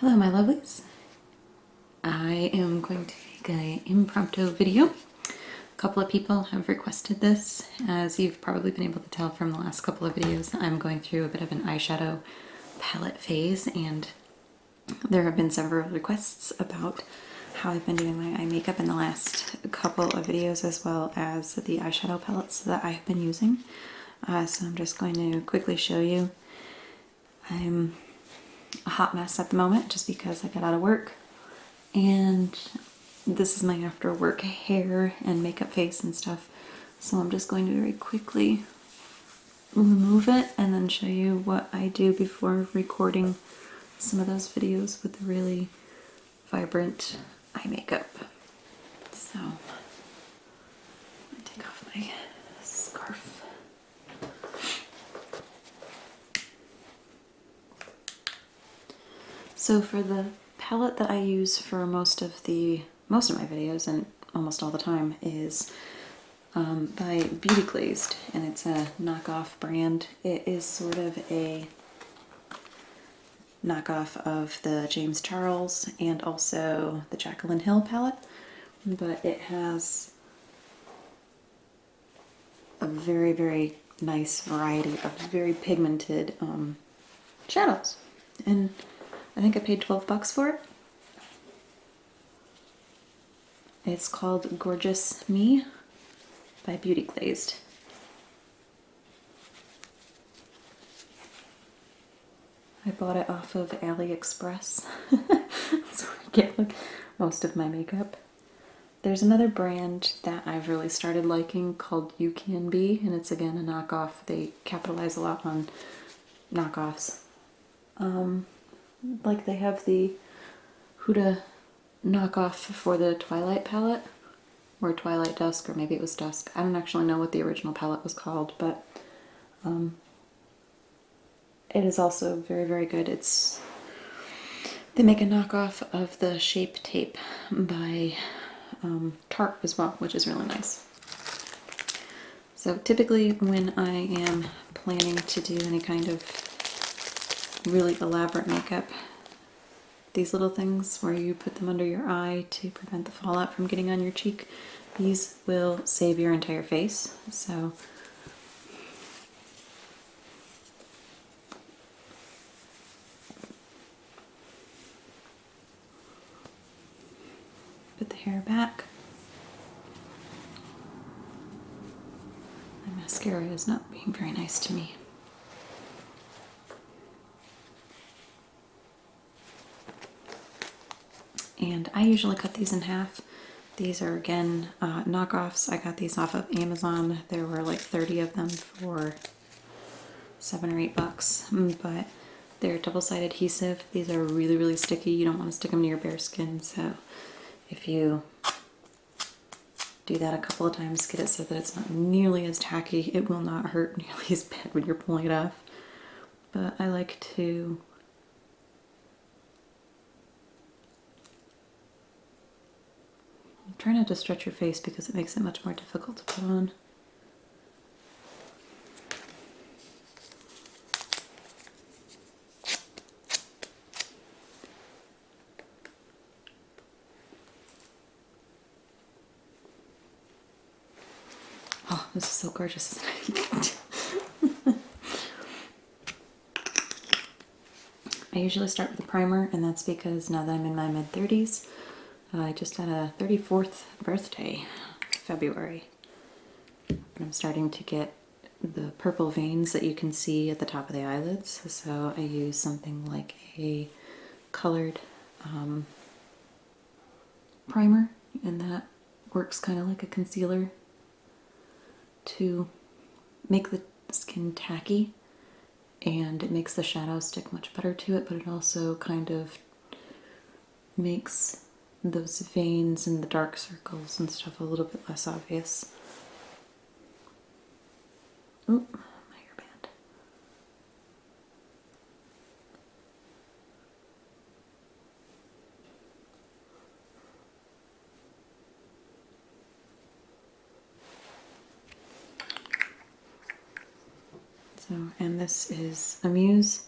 Hello my lovelies. I am going to make an impromptu video. A couple of people have requested this. As you've probably been able to tell from the last couple of videos, I'm going through a bit of an eyeshadow palette phase, and there have been several requests about how I've been doing my eye makeup in the last couple of videos, as well as the eyeshadow palettes that I have been using. So I'm just going to quickly show you. I'm a hot mess at the moment just because I got out of work, and this is my after work hair and makeup face and stuff, so I'm just going to very quickly remove it and then show you what I do before recording some of those videos with the really vibrant eye makeup. So I'm gonna take off my scarf. So for the palette that I use for most of my videos and almost all the time is by Beauty Glazed, and it's a knockoff brand. It is sort of a knockoff of the James Charles and also the Jaclyn Hill palette, but it has a very, very nice variety of very pigmented shadows, and I think I paid $12 for it. It's called Gorgeous Me by Beauty Glazed. I bought it off of AliExpress. So I get like most of my makeup. There's another brand that I've really started liking called UCANBE, and it's again a knockoff. They capitalize a lot on knockoffs. Like they have the Huda knockoff for the Twilight palette, or Twilight Dusk, or maybe it was Dusk. I don't actually know what the original palette was called, but it is also very, very good. They make a knockoff of the Shape Tape by Tarte as well, which is really nice. So typically when I am planning to do any kind of really elaborate makeup, these little things where you put them under your eye to prevent the fallout from getting on your cheek, these will save your entire face. So put the hair back. My mascara is not being very nice to me. And I usually cut these in half. These are, again, knockoffs. I got these off of Amazon. There were like 30 of them for $7 or $8, but they're double-sided adhesive. These are really, really sticky. You don't want to stick them to your bare skin, so if you do that a couple of times, get it so that it's not nearly as tacky. It will not hurt nearly as bad when you're pulling it off. But I like to try not to stretch your face because it makes it much more difficult to put on. Oh, this is so gorgeous. I usually start with a primer, and that's because now that I'm in my mid-30s, I just had a 34th birthday, February. I'm starting to get the purple veins that you can see at the top of the eyelids, so I use something like a colored primer, and that works kind of like a concealer to make the skin tacky, and it makes the shadows stick much better to it, but it also kind of makes those veins and the dark circles and stuff a little bit less obvious. Oop, my hairband. So, and this is Amuse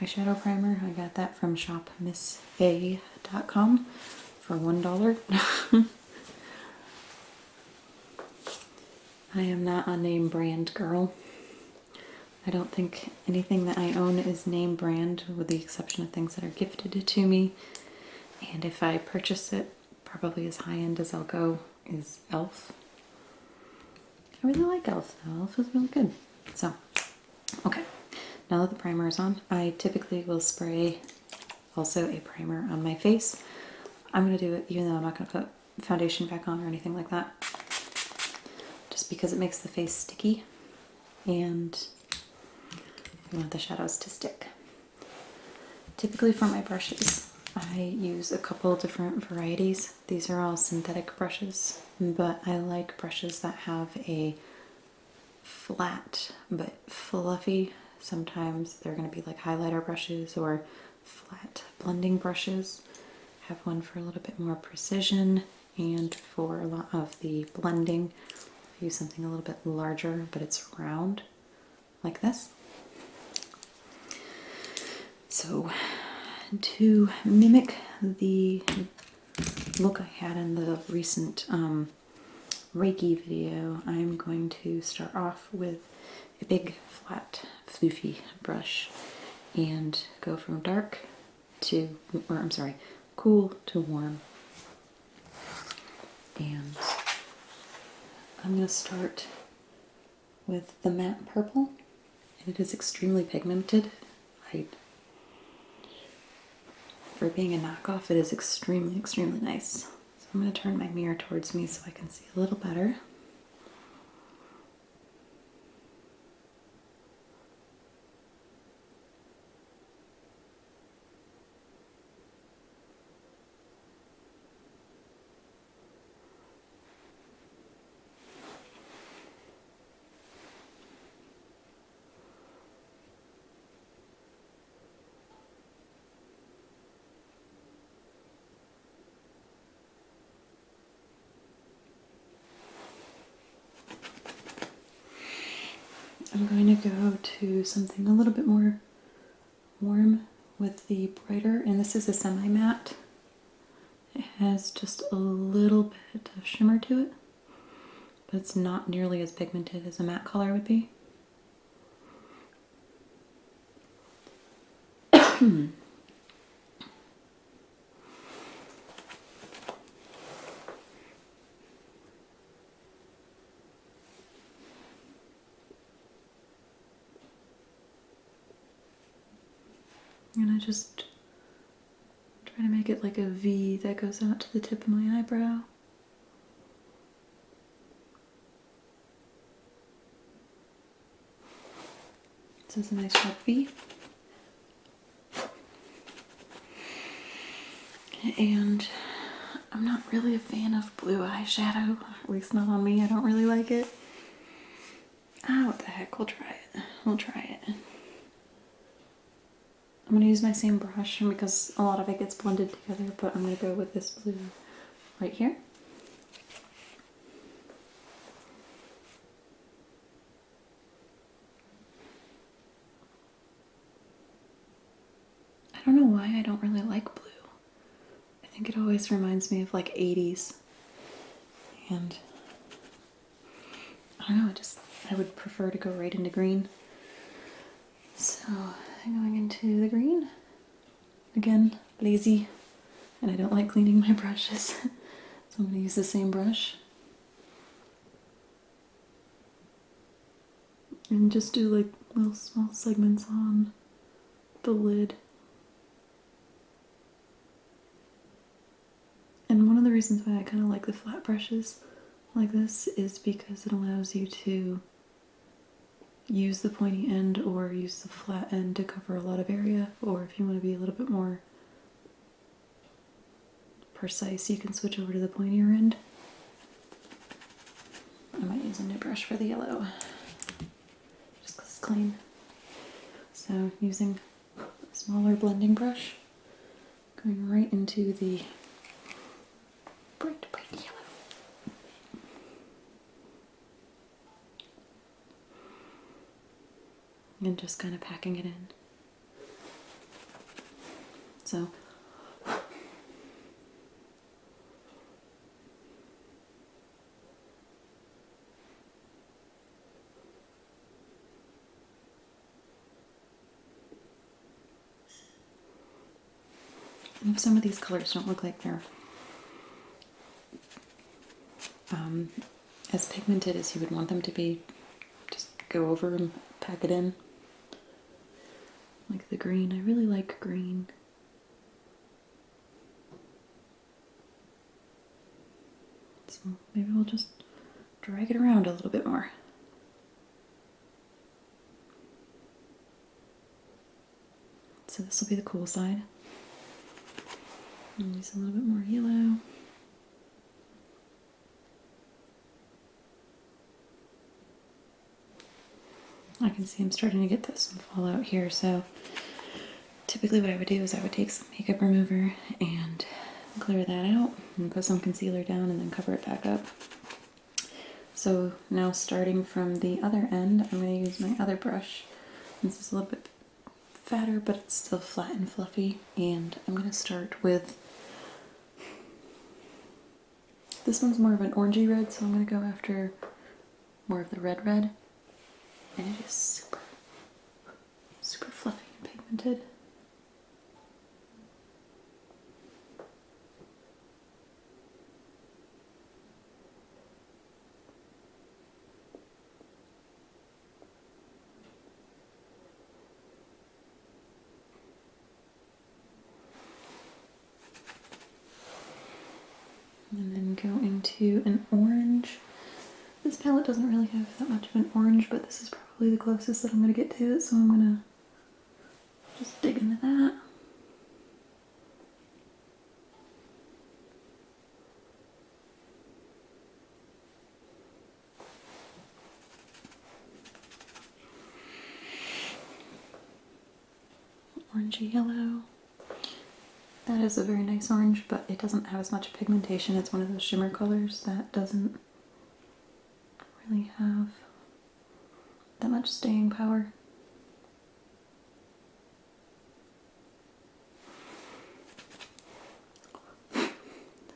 eyeshadow primer. I got that from shopamusea.com for $1. I am not a name brand girl. I don't think anything that I own is name brand, with the exception of things that are gifted to me. And if I purchase it, probably as high end as I'll go is e.l.f. I really like e.l.f. though. e.l.f. is really good. So, okay. Now that the primer is on, I typically will spray also a primer on my face. I'm going to do it even though I'm not going to put foundation back on or anything like that. Just because it makes the face sticky and I want the shadows to stick. Typically for my brushes, I use a couple different varieties. These are all synthetic brushes, but I like brushes that have a flat but fluffy. Sometimes they're going to be like highlighter brushes or flat blending brushes. I have one for a little bit more precision, and for a lot of the blending, I use something a little bit larger, but it's round, like this. So to mimic the look I had in the recent Reiki video, I'm going to start off with a big, flat, floofy brush and go from dark to, or I'm sorry, cool to warm. And I'm going to start with the matte purple, and it is extremely pigmented. For being a knockoff, it is extremely, extremely nice. So I'm going to turn my mirror towards me so I can see a little better. I'm going to go to something a little bit more warm with the brighter, and this is a semi-matte. It has just a little bit of shimmer to it, but it's not nearly as pigmented as a matte color would be. And I just try to make it like a V that goes out to the tip of my eyebrow. So it's a nice sharp V. And I'm not really a fan of blue eyeshadow, at least not on me. I don't really like it. Ah, what the heck, we'll try it. We'll try it. I'm going to use my same brush because a lot of it gets blended together, but I'm going to go with this blue right here. I don't know why I don't really like blue. I think it always reminds me of like 80s. And I don't know, I would prefer to go right into green. So I'm going into the green. Again, lazy, and I don't like cleaning my brushes. So I'm going to use the same brush. And just do like little small segments on the lid. And one of the reasons why I kind of like the flat brushes like this is because it allows you to use the pointy end or use the flat end to cover a lot of area, or if you want to be a little bit more precise, you can switch over to the pointier end. I might use a new brush for the yellow, just because it's clean. So using a smaller blending brush, going right into the bright yellow. And just kind of packing it in. So if some of these colors don't look like they're as pigmented as you would want them to be, just go over and pack it in. Like the green, I really like green. So maybe we'll just drag it around a little bit more. So this will be the cool side. And use a little bit more yellow. I can see I'm starting to get some fallout here, so typically what I would do is I would take some makeup remover and clear that out and put some concealer down and then cover it back up. So now starting from the other end, I'm going to use my other brush. This is a little bit fatter, but it's still flat and fluffy, and I'm going to start with, this one's more of an orangey red, so I'm going to go after more of the red, and it is super, super fluffy and pigmented. And then go into an orange. This palette doesn't really have that much of an orange, but this is probably the closest that I'm going to get to it, so I'm going to just dig into that. Orangey yellow. That is a very nice orange, but it doesn't have as much pigmentation. It's one of those shimmer colors that doesn't really have that much staying power.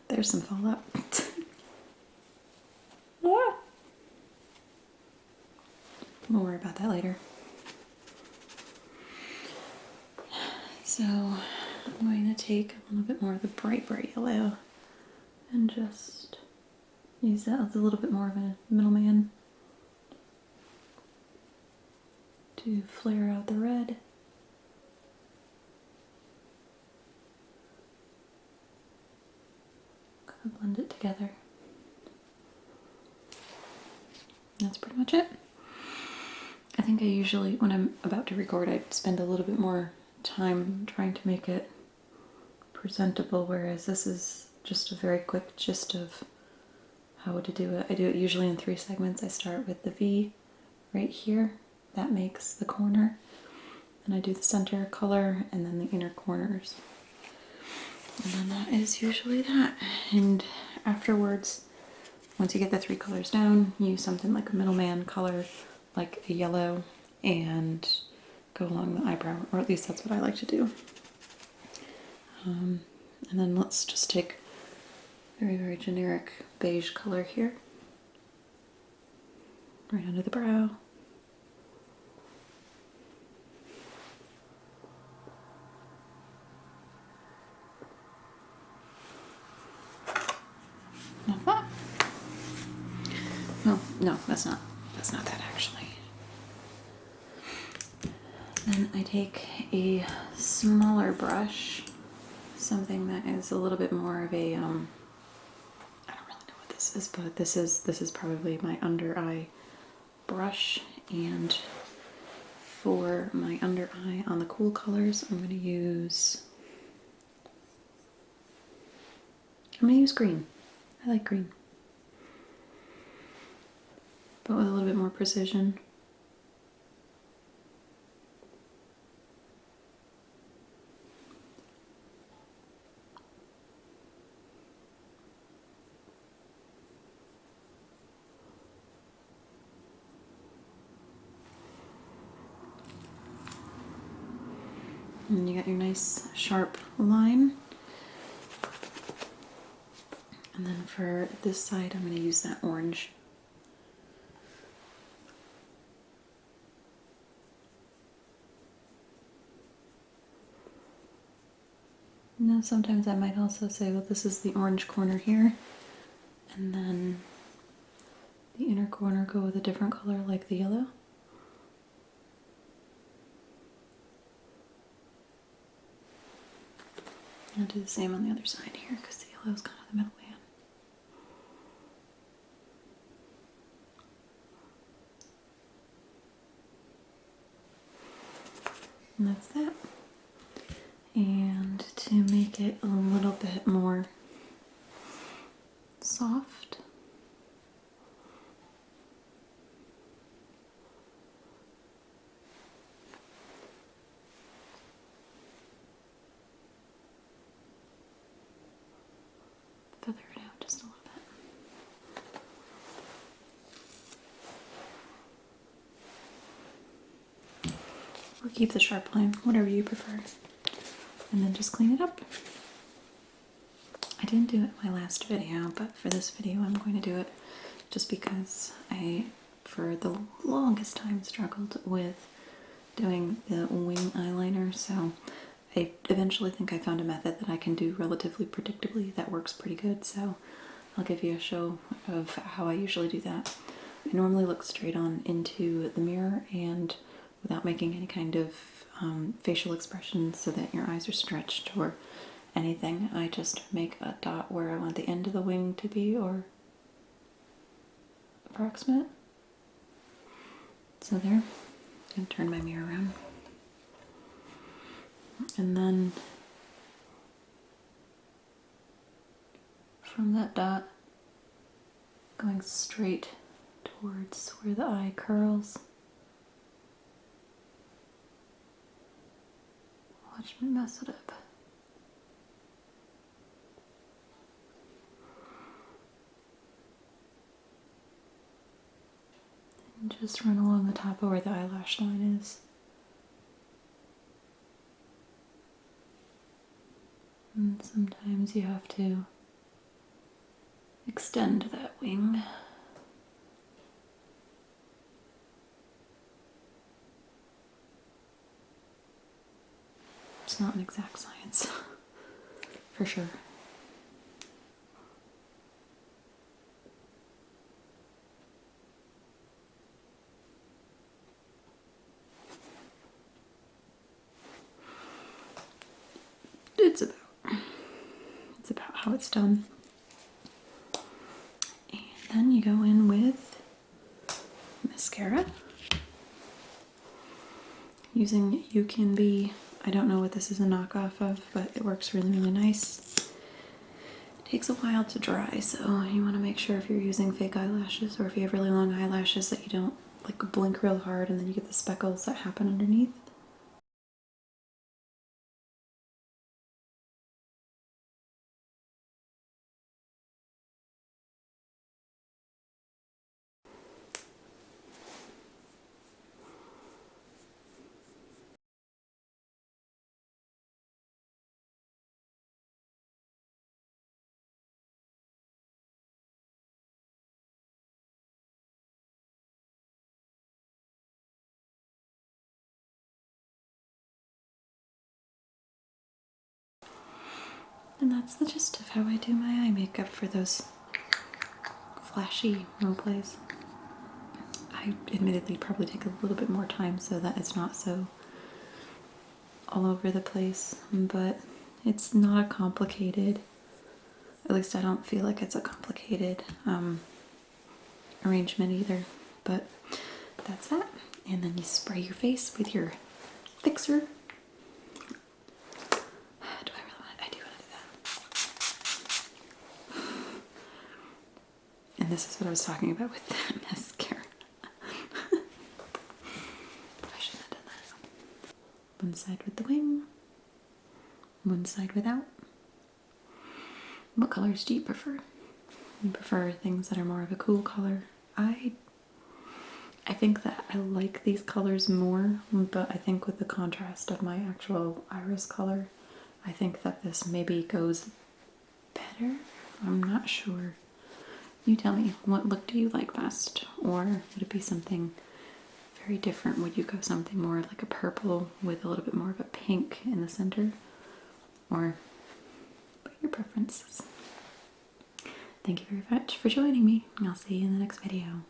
There's some fallout. We'll worry about that later. So I'm going to take a little bit more of the bright yellow and just use that as a little bit more of a middleman to flare out the red. Kind of blend it together. That's pretty much it. I think I usually, when I'm about to record, I spend a little bit more time trying to make it presentable, whereas this is just a very quick gist of how to do it. I do it usually in 3 segments. I start with the V right here. That makes the corner. And I do the center color and then the inner corners. And then that is usually that. And afterwards, once you get the 3 colors down, use something like a middleman color, like a yellow, and go along the eyebrow, or at least that's what I like to do. And then let's just take a very, very generic beige color here, right under the brow. Not that. Well, no, that's not that actually. Then I take a smaller brush, something that is a little bit more of a, I don't really know what this is, but this is probably my under eye brush. And for my under eye on the cool colors, I'm going to use green. I like green, but with a little bit more precision. And you got your nice sharp line. And then for this side, I'm going to use that orange. Now sometimes I might also say, well, this is the orange corner here, and then the inner corner go with a different color like the yellow. I'll do the same on the other side here because the yellow is kind of the middle man. And that's that. And to make it a little bit more soft, feather it out just a little bit. Or keep the sharp line, whatever you prefer. And then just clean it up. I didn't do it in my last video, but for this video I'm going to do it just because I, for the longest time, struggled with doing the wing eyeliner, so I eventually think I found a method that I can do relatively predictably that works pretty good, so I'll give you a show of how I usually do that. I normally look straight on into the mirror and without making any kind of facial expressions so that your eyes are stretched or anything. I just make a dot where I want the end of the wing to be, or approximate. So there. I'm going to turn my mirror around. And then from that dot, going straight towards where the eye curls. Watch me mess it up. And just run along the top of where the eyelash line is. And sometimes you have to extend that wing. It's not an exact science, for sure. It's about how it's done. And then you go in with mascara. Using UCANBE. I don't know what this is a knockoff of, but it works really, really nice. It takes a while to dry, so you want to make sure if you're using fake eyelashes or if you have really long eyelashes that you don't like blink real hard and then you get the speckles that happen underneath. And that's the gist of how I do my eye makeup for those flashy roleplays. I admittedly probably take a little bit more time so that it's not so all over the place, but it's not a complicated, at least I don't feel like it's a complicated arrangement either, but that's that. And then you spray your face with your fixer. This is what I was talking about with that mascara. I shouldn't have done that. One side with the wing, one side without. What colors do you prefer? You prefer things that are more of a cool color? I think that I like these colors more, but I think with the contrast of my actual iris color, I think that this maybe goes better. I'm not sure. You tell me, what look do you like best? Or would it be something very different? Would you go something more like a purple with a little bit more of a pink in the center? Or what are your preferences? Thank you very much for joining me. I'll see you in the next video.